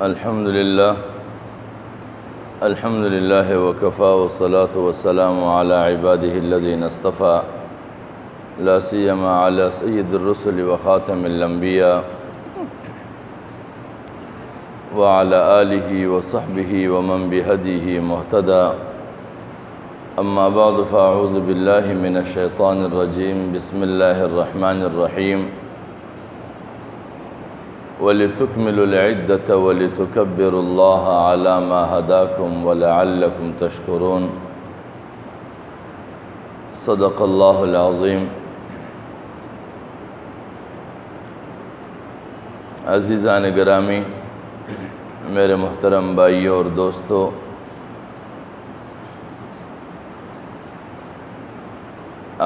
الحمد لله وكفى والصلاة والسلام على عباده الذين اصطفى لا سيما على سيد الرسل وخاتم الأنبياء وعلى آله وصحبه ومن بهديه مهتدى. أما بعد فأعوذ بالله من الشيطان الرجيم. بسم الله الرحمن الرحيم. وَلِتُكْمِلُوا الْعِدَّةَ وَلِتُكَبِّرُوا اللَّهَ عَلَى مَا هَدَاكُمْ وَلَعَلَّكُمْ تَشْكُرُونَ. صدق اللہ العظیم. عزیزان گرامی، میرے محترم بھائیوں اور دوستو،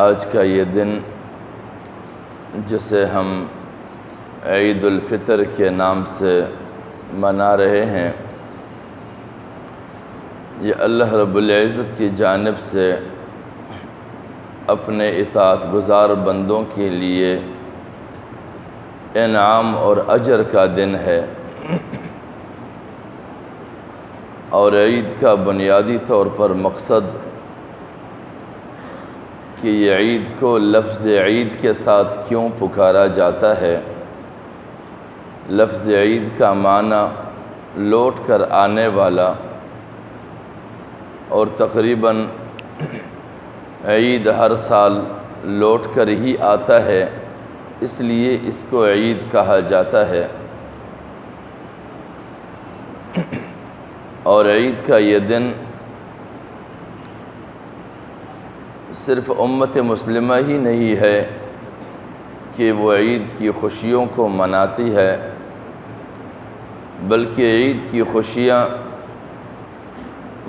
آج کا یہ دن جسے ہم عید الفطر کے نام سے منا رہے ہیں، یہ اللہ رب العزت کی جانب سے اپنے اطاعت گزار بندوں کے لیے انعام اور اجر کا دن ہے، اور عید کا بنیادی طور پر مقصد کہ یہ عید کو لفظ عید کے ساتھ کیوں پکارا جاتا ہے. لفظ عید کا معنی لوٹ کر آنے والا، اور تقریباً عید ہر سال لوٹ کر ہی آتا ہے، اس لیے اس کو عید کہا جاتا ہے. اور عید کا یہ دن صرف امت مسلمہ ہی نہیں ہے کہ وہ عید کی خوشیوں کو مناتی ہے، بلکہ عید کی خوشیاں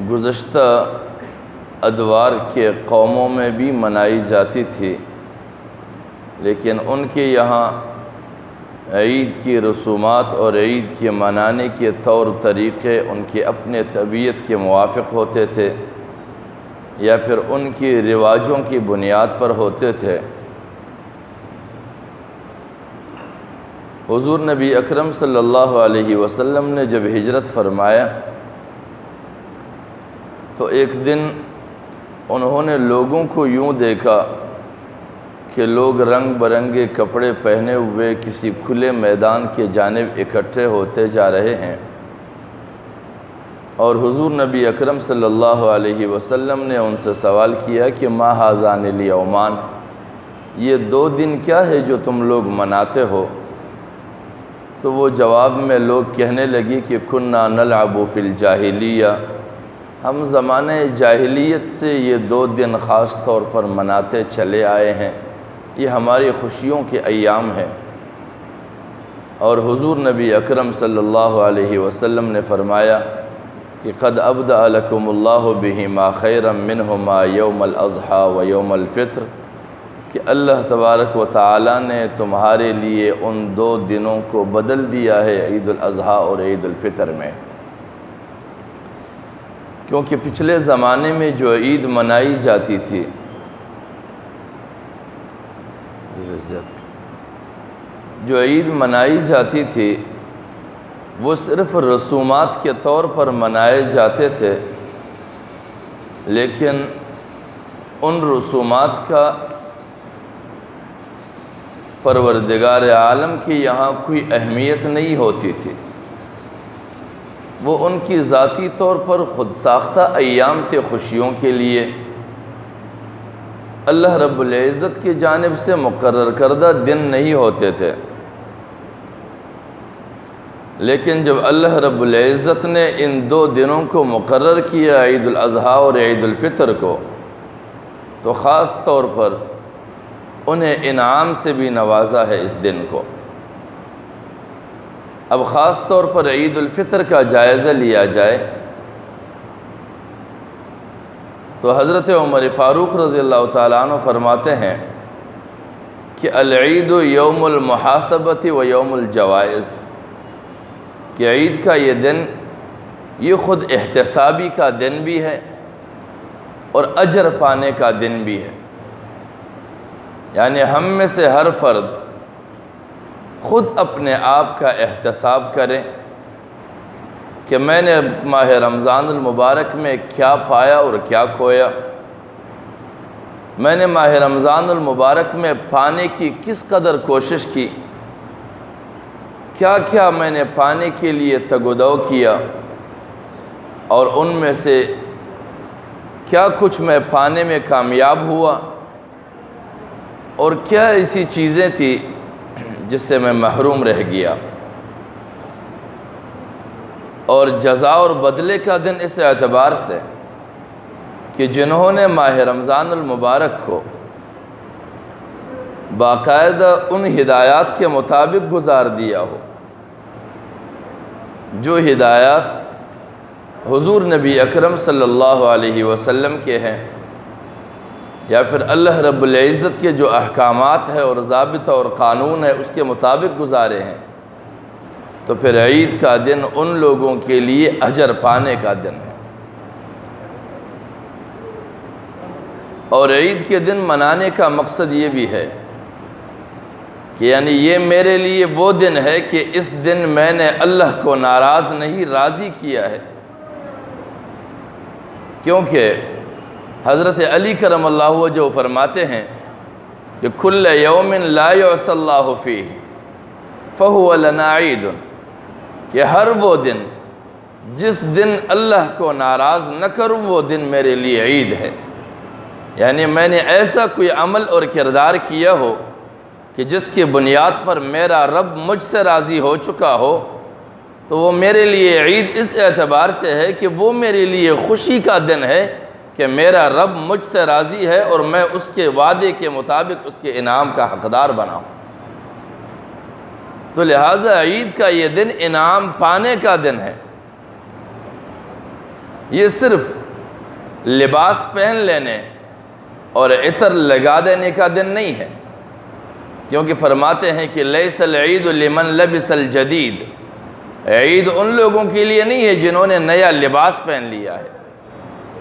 گزشتہ ادوار کے قوموں میں بھی منائی جاتی تھی، لیکن ان کے یہاں عید کی رسومات اور عید کے منانے کے طور طریقے ان کے اپنے طبیعت کے موافق ہوتے تھے، یا پھر ان کی رواجوں کی بنیاد پر ہوتے تھے. حضور نبی اکرم صلی اللہ علیہ وسلم نے جب ہجرت فرمایا تو ایک دن انہوں نے لوگوں کو یوں دیکھا کہ لوگ رنگ برنگے کپڑے پہنے ہوئے کسی کھلے میدان کے جانب اکٹھے ہوتے جا رہے ہیں، اور حضور نبی اکرم صلی اللہ علیہ وسلم نے ان سے سوال کیا کہ ما ھذان الیومان، یہ دو دن کیا ہے جو تم لوگ مناتے ہو؟ تو وہ جواب میں لوگ کہنے لگی کہ کننا نلعب فی الجاہلیہ، ہم زمانہ جاہلیت سے یہ دو دن خاص طور پر مناتے چلے آئے ہیں، یہ ہماری خوشیوں کے ایام ہیں. اور حضور نبی اکرم صلی اللہ علیہ وسلم نے فرمایا کہ قد ابدأ لکم اللہ بہما خیرا منہما یوم الاضحیٰ و یوم الفطر، کہ اللہ تبارک و تعالیٰ نے تمہارے لیے ان دو دنوں کو بدل دیا ہے، عید الاضحیٰ اور عید الفطر میں. کیونکہ پچھلے زمانے میں جو عید منائی جاتی تھی، وہ صرف رسومات کے طور پر منائے جاتے تھے، لیکن ان رسومات کا پروردگار عالم کی یہاں کوئی اہمیت نہیں ہوتی تھی. وہ ان کی ذاتی طور پر خود ساختہ ایام تھے خوشیوں کے لیے، اللہ رب العزت کی جانب سے مقرر کردہ دن نہیں ہوتے تھے. لیکن جب اللہ رب العزت نے ان دو دنوں کو مقرر کیا، عید الاضحیٰ اور عید الفطر کو، تو خاص طور پر انہیں انعام سے بھی نوازا ہے اس دن کو. اب خاص طور پر عید الفطر کا جائزہ لیا جائے تو حضرت عمر فاروق رضی اللہ تعالیٰ عنہ فرماتے ہیں کہ العید یوم المحاسبۃ و یوم الجوائز، کہ عید کا یہ دن یہ خود احتسابی کا دن بھی ہے اور اجر پانے کا دن بھی ہے. یعنی ہم میں سے ہر فرد خود اپنے آپ کا احتساب کریں کہ میں نے ماہ رمضان المبارک میں کیا پایا اور کیا کھویا، میں نے ماہ رمضان المبارک میں پانے کی کس قدر کوشش کی، کیا کیا میں نے پانے کے لیے تگ و دو کیا، اور ان میں سے کیا کچھ میں پانے میں کامیاب ہوا، اور کیا ایسی چیزیں تھی جس سے میں محروم رہ گیا۔ اور جزا اور بدلے کا دن اس اعتبار سے کہ جنہوں نے ماہ رمضان المبارک کو باقاعدہ ان ہدایات کے مطابق گزار دیا ہو جو ہدایات حضور نبی اکرم صلی اللہ علیہ وسلم کے ہیں، یا پھر اللہ رب العزت کے جو احکامات ہے اور ضابطہ اور قانون ہے اس کے مطابق گزارے ہیں، تو پھر عید کا دن ان لوگوں کے لیے اجر پانے کا دن ہے۔ اور عید کے دن منانے کا مقصد یہ بھی ہے کہ یعنی یہ میرے لیے وہ دن ہے کہ اس دن میں نے اللہ کو ناراض نہیں، راضی کیا ہے، کیونکہ حضرت علی کرم اللہ وجہہ فرماتے ہیں کہ کل یوم لا یعصی اللہ فیہ فہو لنا عید، کہ ہر وہ دن جس دن اللہ کو ناراض نہ کروں وہ دن میرے لیے عید ہے۔ یعنی میں نے ایسا کوئی عمل اور کردار کیا ہو کہ جس کی بنیاد پر میرا رب مجھ سے راضی ہو چکا ہو، تو وہ میرے لیے عید اس اعتبار سے ہے کہ وہ میرے لیے خوشی کا دن ہے کہ میرا رب مجھ سے راضی ہے اور میں اس کے وعدے کے مطابق اس کے انعام کا حقدار بنا ہوں۔ تو لہٰذا عید کا یہ دن انعام پانے کا دن ہے، یہ صرف لباس پہن لینے اور عطر لگا دینے کا دن نہیں ہے، کیونکہ فرماتے ہیں کہ لیس العید لمن لبس الجدید، عید ان لوگوں کے لیے نہیں ہے جنہوں نے نیا لباس پہن لیا ہے،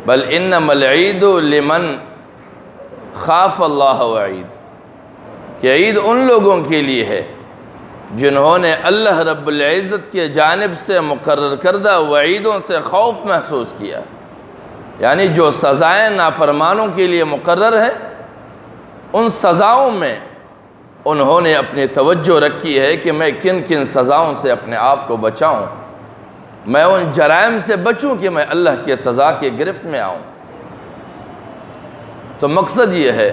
بل انما العید لمن خاف اللہ وعید، کہ عید ان لوگوں کے لیے ہے جنہوں نے اللہ رب العزت کے جانب سے مقرر کردہ وعیدوں سے خوف محسوس کیا، یعنی جو سزائیں نافرمانوں کے لیے مقرر ہیں ان سزاؤں میں انہوں نے اپنی توجہ رکھی ہے کہ میں کن کن سزاؤں سے اپنے آپ کو بچاؤں، میں ان جرائم سے بچوں کہ میں اللہ کے سزا کے گرفت میں آؤں۔ تو مقصد یہ ہے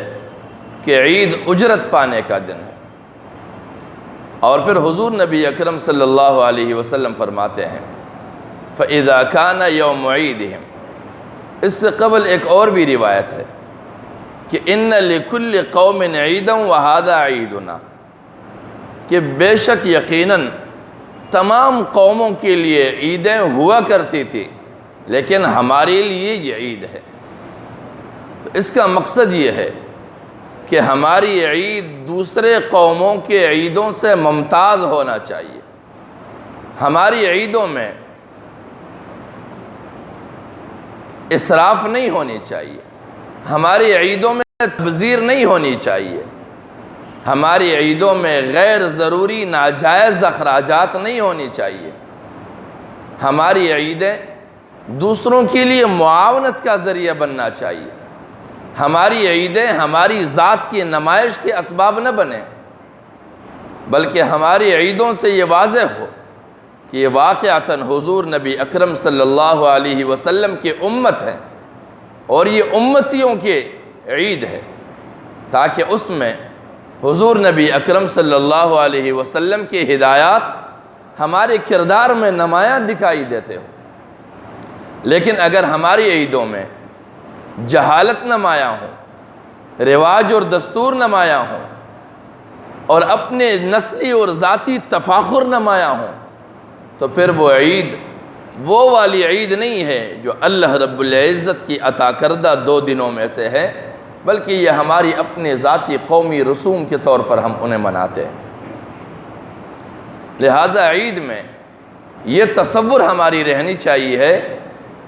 کہ عید اجرت پانے کا دن ہے۔ اور پھر حضور نبی اکرم صلی اللہ علیہ وسلم فرماتے ہیں فَإِذَا كَانَ يَوْمُ عِيدِهِمْ، اس سے قبل ایک اور بھی روایت ہے کہ إِنَّ لِكُلِّ قَوْمٍ عِيدًا وَهَذَا عِيدُنَا، کہ بے شک یقیناً تمام قوموں کے لیے عیدیں ہوا کرتی تھی لیکن ہمارے لیے یہ عید ہے۔ اس کا مقصد یہ ہے کہ ہماری عید دوسرے قوموں کے عیدوں سے ممتاز ہونا چاہیے، ہماری عیدوں میں اسراف نہیں ہونی چاہیے، ہماری عیدوں میں تبذیر نہیں ہونی چاہیے، ہماری عیدوں میں غیر ضروری ناجائز اخراجات نہیں ہونی چاہیے، ہماری عیدیں دوسروں کے لیے معاونت کا ذریعہ بننا چاہیے، ہماری عیدیں ہماری ذات کی نمائش کے اسباب نہ بنیں، بلکہ ہماری عیدوں سے یہ واضح ہو کہ یہ واقعتاً حضور نبی اکرم صلی اللہ علیہ وسلم کی امت ہے اور یہ امتیوں کے عید ہے، تاکہ اس میں حضور نبی اکرم صلی اللہ علیہ وسلم کی ہدایات ہمارے کردار میں نمایاں دکھائی دیتے ہو۔ لیکن اگر ہماری عیدوں میں جہالت نمایاں ہوں، رواج اور دستور نمایاں ہوں، اور اپنے نسلی اور ذاتی تفاخر نمایاں ہوں، تو پھر وہ عید وہ والی عید نہیں ہے جو اللہ رب العزت کی عطا کردہ 2 دنوں میں سے ہے، بلکہ یہ ہماری اپنے ذاتی قومی رسوم کے طور پر ہم انہیں مناتے ہیں۔ لہذا عید میں یہ تصور ہماری رہنی چاہیے ہے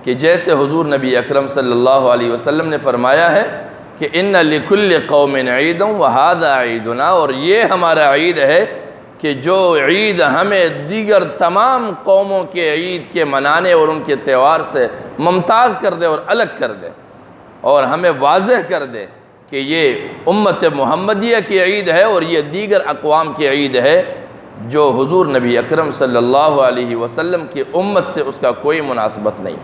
کہ جیسے حضور نبی اکرم صلی اللہ علیہ وسلم نے فرمایا ہے کہ إِنَّ لِكُلِّ قَوْمٍ عِيدًا وَهَذَا عِيدُنَا، اور یہ ہمارا عید ہے کہ جو عید ہمیں دیگر تمام قوموں کے عید کے منانے اور ان کے تہوار سے ممتاز کر دے اور الگ کر دے، اور ہمیں واضح کر دے کہ یہ امت محمدیہ کی عید ہے اور یہ دیگر اقوام کی عید ہے جو حضور نبی اکرم صلی اللہ علیہ وسلم کی امت سے اس کا کوئی مناسبت نہیں۔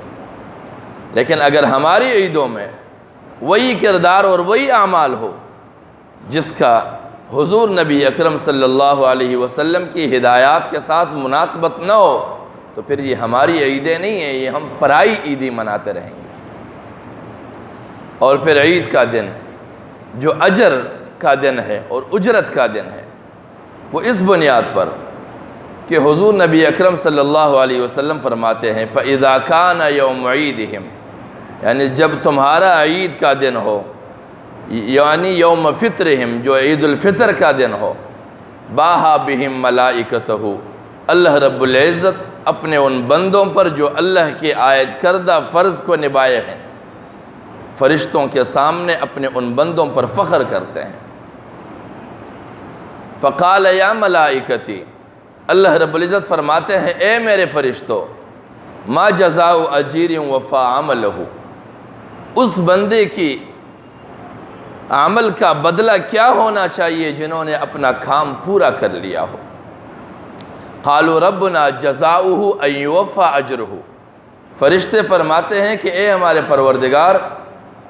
لیکن اگر ہماری عیدوں میں وہی کردار اور وہی اعمال ہو جس کا حضور نبی اکرم صلی اللہ علیہ وسلم کی ہدایات کے ساتھ مناسبت نہ ہو، تو پھر یہ ہماری عیدیں نہیں ہیں، یہ ہم پرائی عیدی مناتے رہیں گے۔ اور پھر عید کا دن جو اجر کا دن ہے اور اجرت کا دن ہے، وہ اس بنیاد پر کہ حضور نبی اکرم صلی اللہ علیہ وسلم فرماتے ہیں فَإِذَا كَانَ يَوْمُ عِيدِهِمْ، یعنی جب تمہارا عید کا دن ہو، یعنی یوم فطرہم جو عید الفطر کا دن ہو، باہا بہم ملائکتہ، اللہ رب العزت اپنے ان بندوں پر جو اللہ کے عائد کردہ فرض کو نبھائے ہیں، فرشتوں کے سامنے اپنے ان بندوں پر فخر کرتے ہیں۔ فقال یا ملائکتی، اللہ رب العزت فرماتے ہیں اے میرے فرشتوں، ما جزاء اجیر وفا عملہ، اس بندے کی عمل کا بدلہ کیا ہونا چاہیے جنہوں نے اپنا کام پورا کر لیا ہو۔ قالوا ربنا جزاؤہ ان یوفا اجرہ، فرشتے فرماتے ہیں کہ اے ہمارے پروردگار،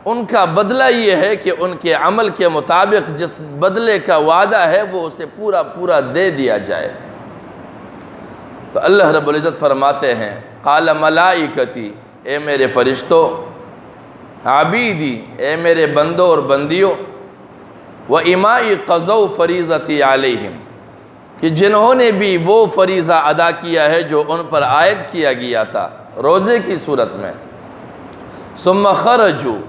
ان کا بدلہ یہ ہے کہ ان کے عمل کے مطابق جس بدلے کا وعدہ ہے وہ اسے پورا پورا دے دیا جائے۔ تو اللہ رب العزت فرماتے ہیں قال ملائکتی، اے میرے فرشتوں، عبیدی، اے میرے بندوں اور بندیوں، وَإِمَاءِ قَضَوْا فَرِيضَتِي عَلَيْهِمْ، کہ جنہوں نے بھی وہ فریضہ ادا کیا ہے جو ان پر عائد کیا گیا تھا روزے کی صورت میں، ثُمَّ خَرَجُوا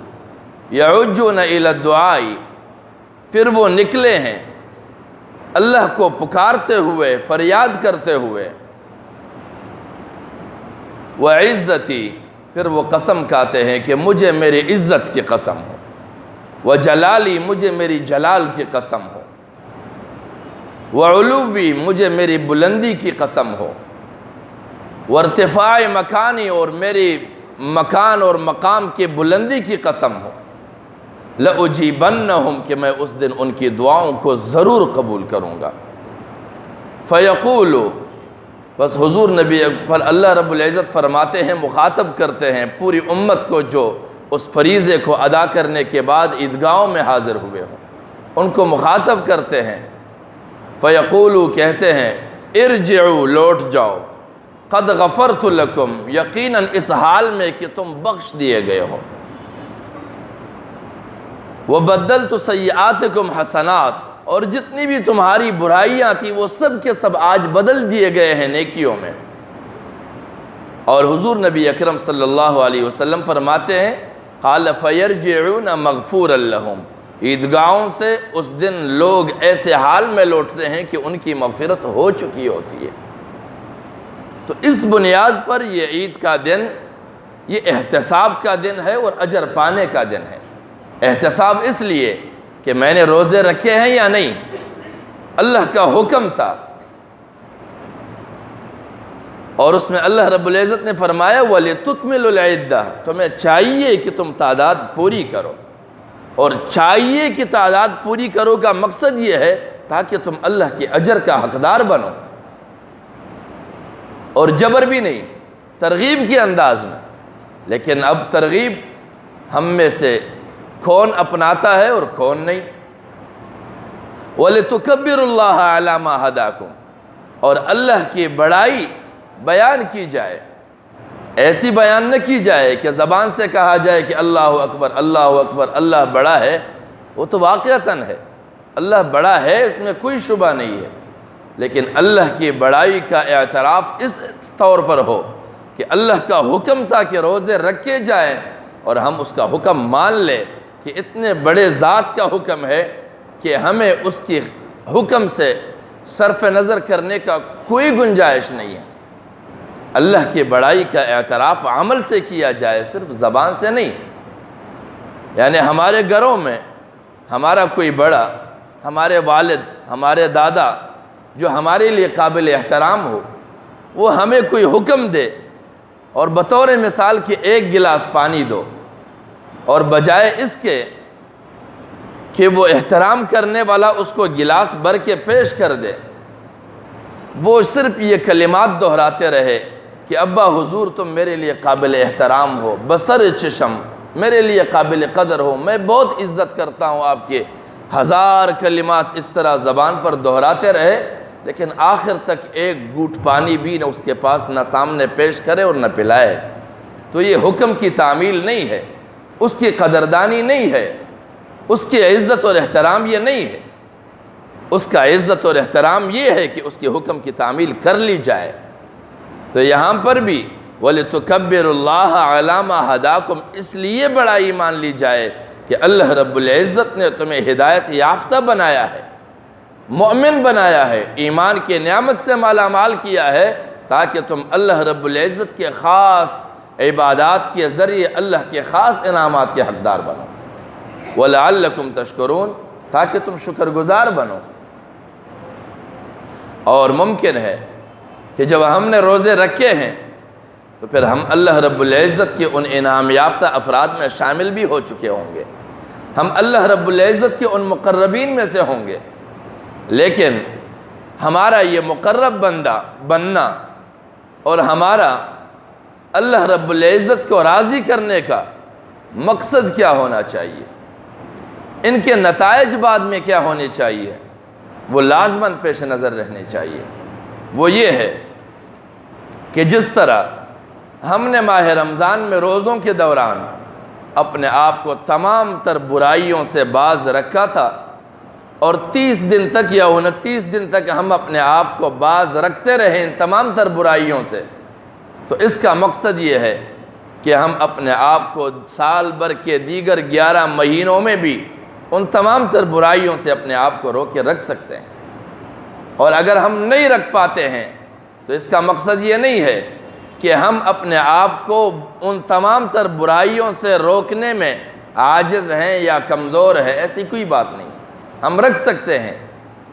يَعُجُّونَ إِلَى الدُّعَاءِ، پھر وہ نکلے ہیں اللہ کو پکارتے ہوئے، فریاد کرتے ہوئے، وَعِزَّتِي، پھر وہ قسم کھاتے ہیں کہ مجھے میری عزت کی قسم ہو، وَجَلَالِي، مجھے میری جلال کی قسم ہو، وَعُلُوِّي، مجھے میری بلندی کی قسم ہو، وَارْتِفَاعِ مَكَانِي، اور میری مکان اور مقام کی بلندی کی قسم ہو، لَأُجِيبَنَّهُمْ، کہ میں اس دن ان کی دعاؤں کو ضرور قبول کروں گا۔ فَيَقُولُ، بس حضور نبی پر اللہ رب العزت فرماتے ہیں، مخاطب کرتے ہیں پوری امت کو جو اس فریضے کو ادا کرنے کے بعد عیدگاہوں میں حاضر ہوئے ہوں، ان کو مخاطب کرتے ہیں، فَيَقُولُ، کہتے ہیں، ارجعوا، لوٹ جاؤ، قد غفرت لکم، یقیناً اس حال میں کہ تم بخش دیے گئے ہو، وَبَدَّلْتُ سَيِّئَاتِكُمْ حَسَنَاتٍ، اور جتنی بھی تمہاری برائیاں تھیں وہ سب کے سب آج بدل دیے گئے ہیں نیکیوں میں۔ اور حضور نبی اکرم صلی اللہ علیہ وسلم فرماتے ہیں قال فَيَرْجِعُونَ مَغْفُورًا لَهُمْ، عیدگاہوں سے اس دن لوگ ایسے حال میں لوٹتے ہیں کہ ان کی مغفرت ہو چکی ہوتی ہے۔ تو اس بنیاد پر یہ عید کا دن، یہ احتساب کا دن ہے اور اجر پانے کا دن ہے۔ احتساب اس لیے کہ میں نے روزے رکھے ہیں یا نہیں، اللہ کا حکم تھا، اور اس میں اللہ رب العزت نے فرمایا وَلِتُكْمِلُوا الْعِدَّةَ، تمہیں چاہیے کہ تم تعداد پوری کرو، اور چاہیے کہ تعداد پوری کرو کا مقصد یہ ہے تاکہ تم اللہ کے اجر کا حقدار بنو، اور جبر بھی نہیں، ترغیب کے انداز میں۔ لیکن اب ترغیب ہم میں سے کون اپناتا ہے اور کون نہیں۔ وَلِتُكَبِّرُوا اللَّهَ عَلَى مَا هَدَاكُمْ، اور اللہ کی بڑائی بیان کی جائے، ایسی بیان نہ کی جائے کہ زبان سے کہا جائے کہ اللہ اکبر اللہ اکبر، اللہ بڑا ہے، وہ تو واقعتاً ہے، اللہ بڑا ہے، اس میں کوئی شبہ نہیں ہے، لیکن اللہ کی بڑائی کا اعتراف اس طور پر ہو کہ اللہ کا حکم تھا کہ روزے رکھے جائیں اور ہم اس کا حکم مان لیں کہ اتنے بڑے ذات کا حکم ہے کہ ہمیں اس کی حکم سے صرف نظر کرنے کا کوئی گنجائش نہیں ہے۔ اللہ کی بڑائی کا اعتراف عمل سے کیا جائے، صرف زبان سے نہیں۔ یعنی ہمارے گھروں میں ہمارا کوئی بڑا، ہمارے والد، ہمارے دادا جو ہمارے لیے قابل احترام ہو، وہ ہمیں کوئی حکم دے اور بطور مثال کہ ایک گلاس پانی دو، اور بجائے اس کے کہ وہ احترام کرنے والا اس کو گلاس بھر کے پیش کر دے، وہ صرف یہ کلمات دہراتے رہے کہ ابا حضور تم میرے لیے قابل احترام ہو، بسر چشم میرے لیے قابل قدر ہو، میں بہت عزت کرتا ہوں آپ کے، ہزار کلمات اس طرح زبان پر دہراتے رہے، لیکن آخر تک ایک گھونٹ پانی بھی نہ اس کے پاس نہ سامنے پیش کرے اور نہ پلائے، تو یہ حکم کی تعمیل نہیں ہے، اس کی قدردانی نہیں ہے، اس کی عزت اور احترام یہ نہیں ہے۔ اس کا عزت اور احترام یہ ہے کہ اس کے حکم کی تعمیل کر لی جائے۔ تو یہاں پر بھی وَلِتُكَبِّرُ اللَّهَ عَلَى مَا هَدَاكُمْ، اس لیے بڑائی مان لی جائے کہ اللہ رب العزت نے تمہیں ہدایت یافتہ بنایا ہے، مومن بنایا ہے، ایمان کے نعمت سے مالا مال کیا ہے، تاکہ تم اللہ رب العزت کے خاص عبادات کے ذریعے اللہ کے خاص انعامات کے حقدار بنو، وَلَعَلَّكُمْ تَشْكُرُونَ، تاکہ تم شکر گزار بنو۔ اور ممکن ہے کہ جب ہم نے روزے رکھے ہیں تو پھر ہم اللہ رب العزت کے ان انعام یافتہ افراد میں شامل بھی ہو چکے ہوں گے، ہم اللہ رب العزت کے ان مقربین میں سے ہوں گے، لیکن ہمارا یہ مقرب بندہ بننا اور ہمارا اللہ رب العزت کو راضی کرنے کا مقصد کیا ہونا چاہیے، ان کے نتائج بعد میں کیا ہونے چاہیے، وہ لازماً پیش نظر رہنے چاہیے۔ وہ یہ ہے کہ جس طرح ہم نے ماہ رمضان میں روزوں کے دوران اپنے آپ کو تمام تر برائیوں سے باز رکھا تھا، اور 30 دن تک یا 29 دن تک ہم اپنے آپ کو باز رکھتے رہے ان تمام تر برائیوں سے، تو اس کا مقصد یہ ہے کہ ہم اپنے آپ کو سال بھر کے دیگر 11 مہینوں میں بھی ان تمام تر برائیوں سے اپنے آپ کو روک کے رکھ سکتے ہیں۔ اور اگر ہم نہیں رکھ پاتے ہیں تو اس کا مقصد یہ نہیں ہے کہ ہم اپنے آپ کو ان تمام تر برائیوں سے روکنے میں عاجز ہیں یا کمزور ہے، ایسی کوئی بات نہیں، ہم رکھ سکتے ہیں،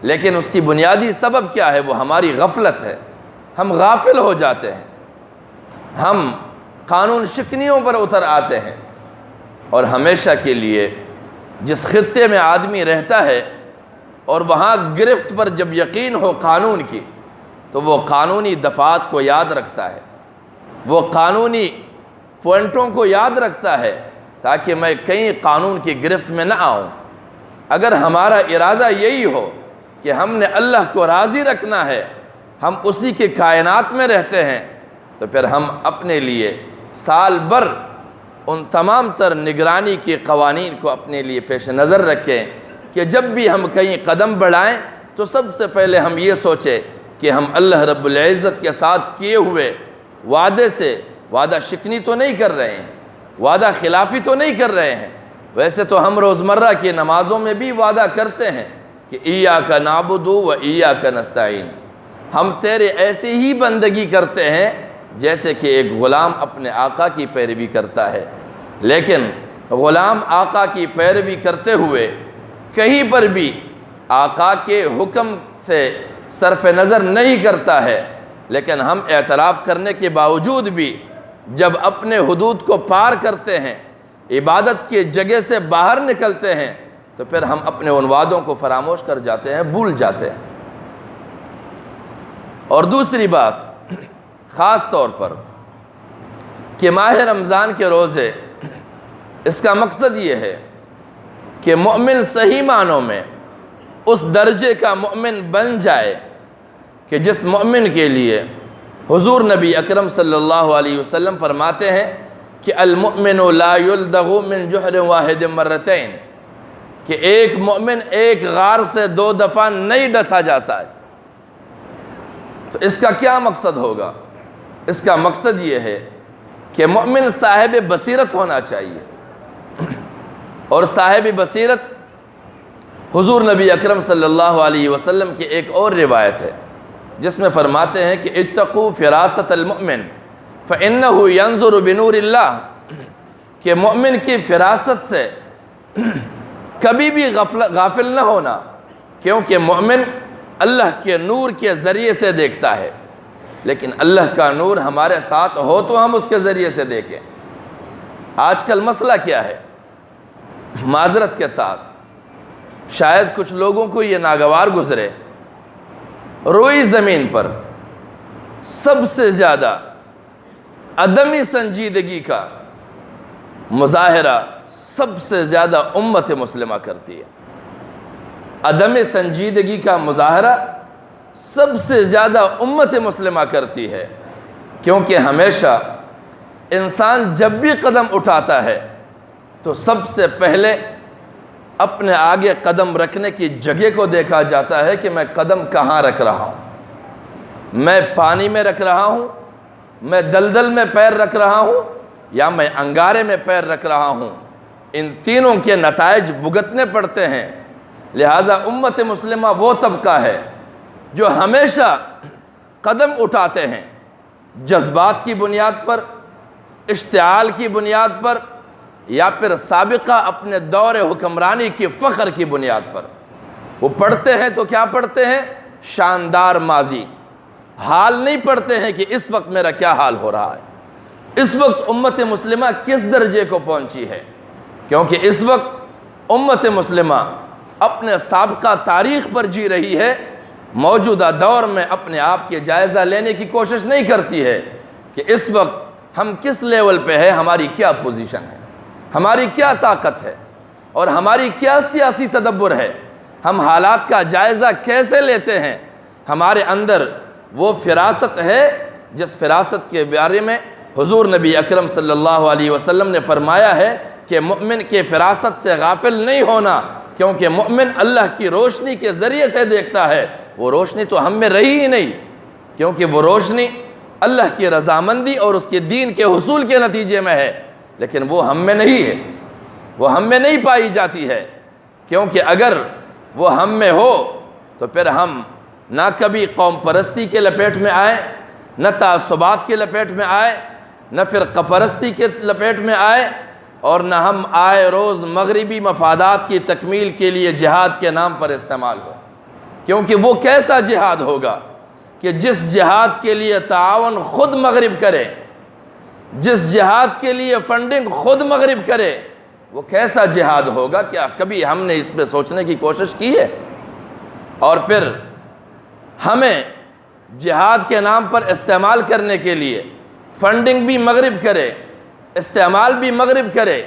لیکن اس کی بنیادی سبب کیا ہے، وہ ہماری غفلت ہے، ہم غافل ہو جاتے ہیں، ہم قانون شکنیوں پر اتر آتے ہیں، اور ہمیشہ کے لیے جس خطے میں آدمی رہتا ہے اور وہاں گرفت پر جب یقین ہو قانون کی، تو وہ قانونی دفعات کو یاد رکھتا ہے، وہ قانونی پوائنٹوں کو یاد رکھتا ہے تاکہ میں کہیں قانون کی گرفت میں نہ آؤں۔ اگر ہمارا ارادہ یہی ہو کہ ہم نے اللہ کو راضی رکھنا ہے، ہم اسی کے کائنات میں رہتے ہیں، تو پھر ہم اپنے لیے سال بھر ان تمام تر نگرانی کے قوانین کو اپنے لیے پیش نظر رکھیں کہ جب بھی ہم کہیں قدم بڑھائیں تو سب سے پہلے ہم یہ سوچیں کہ ہم اللہ رب العزت کے ساتھ کیے ہوئے وعدے سے وعدہ شکنی تو نہیں کر رہے ہیں، وعدہ خلافی تو نہیں کر رہے ہیں۔ ویسے تو ہم روزمرہ کی نمازوں میں بھی وعدہ کرتے ہیں کہ ایاک نعبد و ایاک نستعین، ہم تیرے ایسی ہی بندگی کرتے ہیں جیسے کہ ایک غلام اپنے آقا کی پیروی کرتا ہے، لیکن غلام آقا کی پیروی کرتے ہوئے کہیں پر بھی آقا کے حکم سے صرف نظر نہیں کرتا ہے، لیکن ہم اعتراف کرنے کے باوجود بھی جب اپنے حدود کو پار کرتے ہیں، عبادت کی جگہ سے باہر نکلتے ہیں، تو پھر ہم اپنے ان وعدوں کو فراموش کر جاتے ہیں، بھول جاتے ہیں۔ اور دوسری بات خاص طور پر کہ ماہ رمضان کے روزے، اس کا مقصد یہ ہے کہ مومن صحیح معنوں میں اس درجے کا مومن بن جائے کہ جس مومن کے لیے حضور نبی اکرم صلی اللہ علیہ وسلم فرماتے ہیں کہ المؤمن لا یلدغ من جحر واحد مرتین، کہ ایک مومن ایک غار سے 2 دفعہ نہیں ڈسا جا سکتا۔ تو اس کا کیا مقصد ہوگا؟ اس کا مقصد یہ ہے کہ مومن صاحب بصیرت ہونا چاہیے، اور صاحب بصیرت حضور نبی اکرم صلی اللہ علیہ وسلم کی ایک اور روایت ہے جس میں فرماتے ہیں کہ اتقوا فراست المؤمن فإنه ينظر بنور اللہ، کہ مومن کی فراست سے کبھی بھی غافل نہ ہونا، کیونکہ مومن اللہ کے نور کے ذریعے سے دیکھتا ہے، لیکن اللہ کا نور ہمارے ساتھ ہو تو ہم اس کے ذریعے سے دیکھیں۔ آج کل مسئلہ کیا ہے؟ معذرت کے ساتھ شاید کچھ لوگوں کو یہ ناگوار گزرے، روئی زمین پر سب سے زیادہ عدمی سنجیدگی کا مظاہرہ سب سے زیادہ امت مسلمہ کرتی ہے۔ عدم سنجیدگی کا مظاہرہ سب سے زیادہ امت مسلمہ کرتی ہے، کیونکہ ہمیشہ انسان جب بھی قدم اٹھاتا ہے تو سب سے پہلے اپنے آگے قدم رکھنے کی جگہ کو دیکھا جاتا ہے کہ میں قدم کہاں رکھ رہا ہوں، میں پانی میں رکھ رہا ہوں، میں دلدل میں پیر رکھ رہا ہوں، یا میں انگارے میں پیر رکھ رہا ہوں۔ ان تینوں کے نتائج بھگتنے پڑتے ہیں۔ لہٰذا امت مسلمہ وہ طبقہ ہے جو ہمیشہ قدم اٹھاتے ہیں جذبات کی بنیاد پر، اشتعال کی بنیاد پر، یا پھر سابقہ اپنے دور حکمرانی کی فخر کی بنیاد پر۔ وہ پڑھتے ہیں تو کیا پڑھتے ہیں؟ شاندار ماضی، حال نہیں پڑھتے ہیں کہ اس وقت میرا کیا حال ہو رہا ہے، اس وقت امت مسلمہ کس درجے کو پہنچی ہے، کیونکہ اس وقت امت مسلمہ اپنے سابقہ تاریخ پر جی رہی ہے، موجودہ دور میں اپنے آپ کے جائزہ لینے کی کوشش نہیں کرتی ہے کہ اس وقت ہم کس لیول پہ ہے، ہماری کیا پوزیشن ہے، ہماری کیا طاقت ہے، اور ہماری کیا سیاسی تدبر ہے، ہم حالات کا جائزہ کیسے لیتے ہیں۔ ہمارے اندر وہ فراست ہے جس فراست کے بارے میں حضور نبی اکرم صلی اللہ علیہ وسلم نے فرمایا ہے کہ مومن کے فراست سے غافل نہیں ہونا، کیونکہ مومن اللہ کی روشنی کے ذریعے سے دیکھتا ہے۔ وہ روشنی تو ہم میں رہی ہی نہیں، کیونکہ وہ روشنی اللہ کی رضامندی اور اس کے دین کے حصول کے نتیجے میں ہے، لیکن وہ ہم میں نہیں ہے، وہ ہم میں نہیں پائی جاتی ہے، کیونکہ اگر وہ ہم میں ہو تو پھر ہم نہ کبھی قوم پرستی کے لپیٹ میں آئے، نہ تعصبات کے لپیٹ میں آئے، نہ فرقہ پرستی کے لپیٹ میں آئے، اور نہ ہم آئے روز مغربی مفادات کی تکمیل کے لیے جہاد کے نام پر استعمال ہو۔ کیونکہ وہ کیسا جہاد ہوگا کہ جس جہاد کے لیے تعاون خود مغرب کرے، جس جہاد کے لیے فنڈنگ خود مغرب کرے، وہ کیسا جہاد ہوگا؟ کیا کبھی ہم نے اس پہ سوچنے کی کوشش کی ہے؟ اور پھر ہمیں جہاد کے نام پر استعمال کرنے کے لیے فنڈنگ بھی مغرب کرے، استعمال بھی مغرب کرے،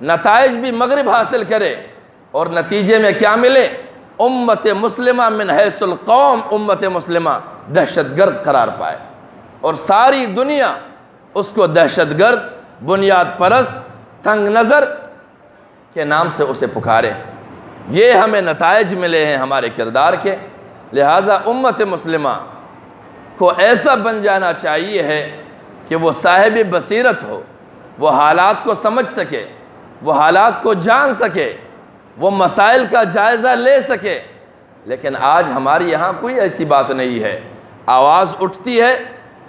نتائج بھی مغرب حاصل کرے، اور نتیجے میں کیا ملے؟ امت مسلمہ من حیث القوم، امت مسلمہ دہشت گرد قرار پائے، اور ساری دنیا اس کو دہشت گرد، بنیاد پرست، تنگ نظر کے نام سے اسے پکارے۔ یہ ہمیں نتائج ملے ہیں ہمارے کردار کے۔ لہٰذا امت مسلمہ کو ایسا بن جانا چاہیے ہے کہ وہ صاحب بصیرت ہو، وہ حالات کو سمجھ سکے، وہ حالات کو جان سکے، وہ مسائل کا جائزہ لے سکے۔ لیکن آج ہماری یہاں کوئی ایسی بات نہیں ہے۔ آواز اٹھتی ہے،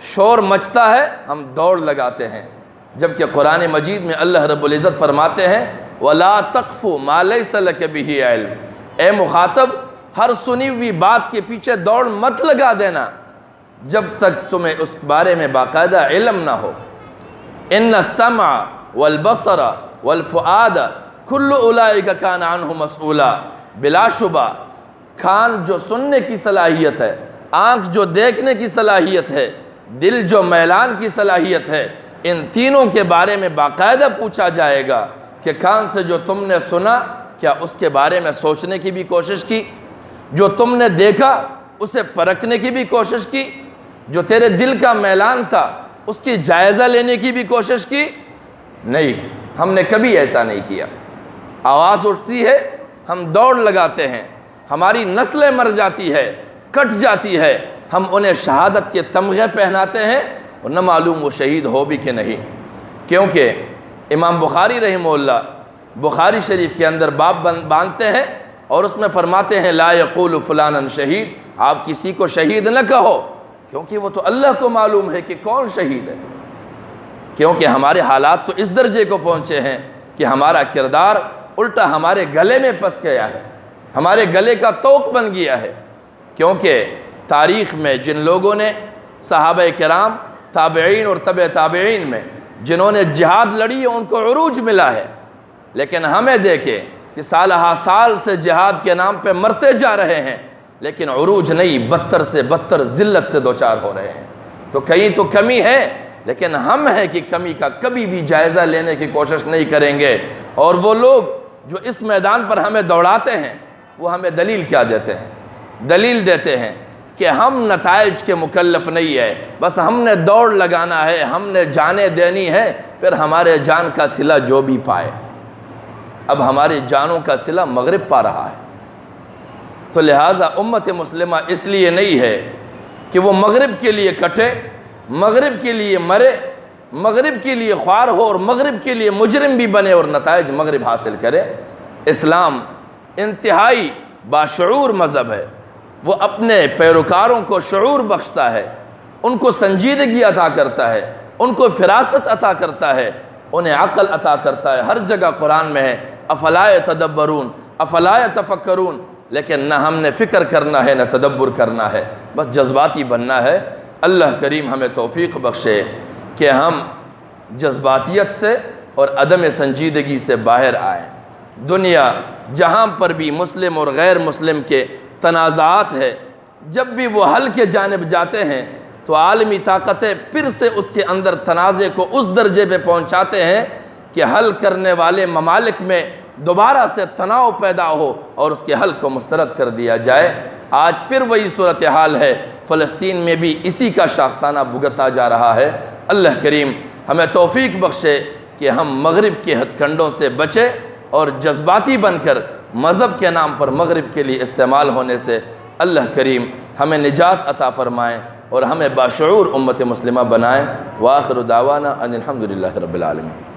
شور مچتا ہے، ہم دوڑ لگاتے ہیں، جبکہ قرآن مجید میں اللہ رب العزت فرماتے ہیں وَلَا تَقْفُ مَا لَيْسَ لَكَ بِهِ عِلْمٌ، اے مخاطب ہر سنی ہوئی بات کے پیچھے دوڑ مت لگا دینا جب تک تمہیں اس بارے میں باقاعدہ علم نہ ہو۔ إِنَّ السَّمْعَ وَالْبَصَرَ وَالْفُؤَادَ كُلُّ أُولَئِكَ كَانَ عَنْهُ مَسْئُولًا، بلا شبہ کان جو سننے کی صلاحیت ہے، آنکھ جو دیکھنے کی صلاحیت ہے، دل جو میلان کی صلاحیت ہے، ان تینوں کے بارے میں باقاعدہ پوچھا جائے گا کہ کان سے جو تم نے سنا کیا اس کے بارے میں سوچنے کی بھی کوشش کی؟ جو تم نے دیکھا اسے پرکھنے کی بھی کوشش کی؟ جو تیرے دل کا میلان تھا اس کی جائزہ لینے کی بھی کوشش کی؟ نہیں، ہم نے کبھی ایسا نہیں کیا۔ آواز اٹھتی ہے، ہم دوڑ لگاتے ہیں، ہماری نسلیں مر جاتی ہے، کٹ جاتی ہے، ہم انہیں شہادت کے تمغے پہناتے ہیں اور نہ معلوم وہ شہید ہو بھی کہ نہیں۔ کیونکہ امام بخاری رحمہ اللہ بخاری شریف کے اندر باب باندھتے ہیں اور اس میں فرماتے ہیں لا یقول فلانا شہید، آپ کسی کو شہید نہ کہو، کیونکہ وہ تو اللہ کو معلوم ہے کہ کون شہید ہے۔ کیونکہ ہمارے حالات تو اس درجے کو پہنچے ہیں کہ ہمارا کردار الٹا ہمارے گلے میں پس گیا ہے، ہمارے گلے کا توق بن گیا ہے۔ کیونکہ تاریخ میں جن لوگوں نے صحابہ کرام، تابعین اور تبع تابعین میں جنہوں نے جہاد لڑی ہے ان کو عروج ملا ہے، لیکن ہمیں دیکھیں کہ سالہ سال سے جہاد کے نام پہ مرتے جا رہے ہیں، لیکن عروج نہیں، بدتر سے بدتر ذلت سے دوچار ہو رہے ہیں۔ تو کہیں تو کمی ہے، لیکن ہم ہیں کہ کمی کا کبھی بھی جائزہ لینے کی کوشش نہیں کریں گے۔ اور وہ لوگ جو اس میدان پر ہمیں دوڑاتے ہیں وہ ہمیں دلیل کیا دیتے ہیں؟ دلیل دیتے ہیں کہ ہم نتائج کے مکلف نہیں ہے، بس ہم نے دوڑ لگانا ہے، ہم نے جانیں دینی ہے، پھر ہمارے جان کا صلہ جو بھی پائے۔ اب ہماری جانوں کا صلہ مغرب پا رہا ہے، تو لہٰذا امت مسلمہ اس لیے نہیں ہے کہ وہ مغرب کے لیے کٹے، مغرب کے لیے مرے، مغرب کے لیے خوار ہو اور مغرب کے لیے مجرم بھی بنے اور نتائج مغرب حاصل کرے۔ اسلام انتہائی باشعور مذہب ہے، وہ اپنے پیروکاروں کو شعور بخشتا ہے، ان کو سنجیدگی عطا کرتا ہے، ان کو فراست عطا کرتا ہے، انہیں عقل عطا کرتا ہے۔ ہر جگہ قرآن میں ہے افلا یتدبرون افلا یتفکرون، لیکن نہ ہم نے فکر کرنا ہے نہ تدبر کرنا ہے، بس جذباتی بننا ہے۔ اللہ کریم ہمیں توفیق بخشے کہ ہم جذباتیت سے اور عدم سنجیدگی سے باہر آئیں۔ دنیا جہاں پر بھی مسلم اور غیر مسلم کے تنازعات ہے، جب بھی وہ حل کے جانب جاتے ہیں تو عالمی طاقتیں پھر سے اس کے اندر تنازع کو اس درجے پہ پہنچاتے ہیں کہ حل کرنے والے ممالک میں دوبارہ سے تناؤ پیدا ہو اور اس کے حل کو مسترد کر دیا جائے۔ آج پھر وہی صورتحال ہے، فلسطین میں بھی اسی کا شاخسانہ بھگتا جا رہا ہے۔ اللہ کریم ہمیں توفیق بخشے کہ ہم مغرب کے ہتھ کنڈوں سے بچیں اور جذباتی بن کر مذہب کے نام پر مغرب کے لیے استعمال ہونے سے اللہ کریم ہمیں نجات عطا فرمائیں اور ہمیں باشعور امت مسلمہ بنائیں۔ وآخر دعوانا ان الحمدللہ رب العالمین۔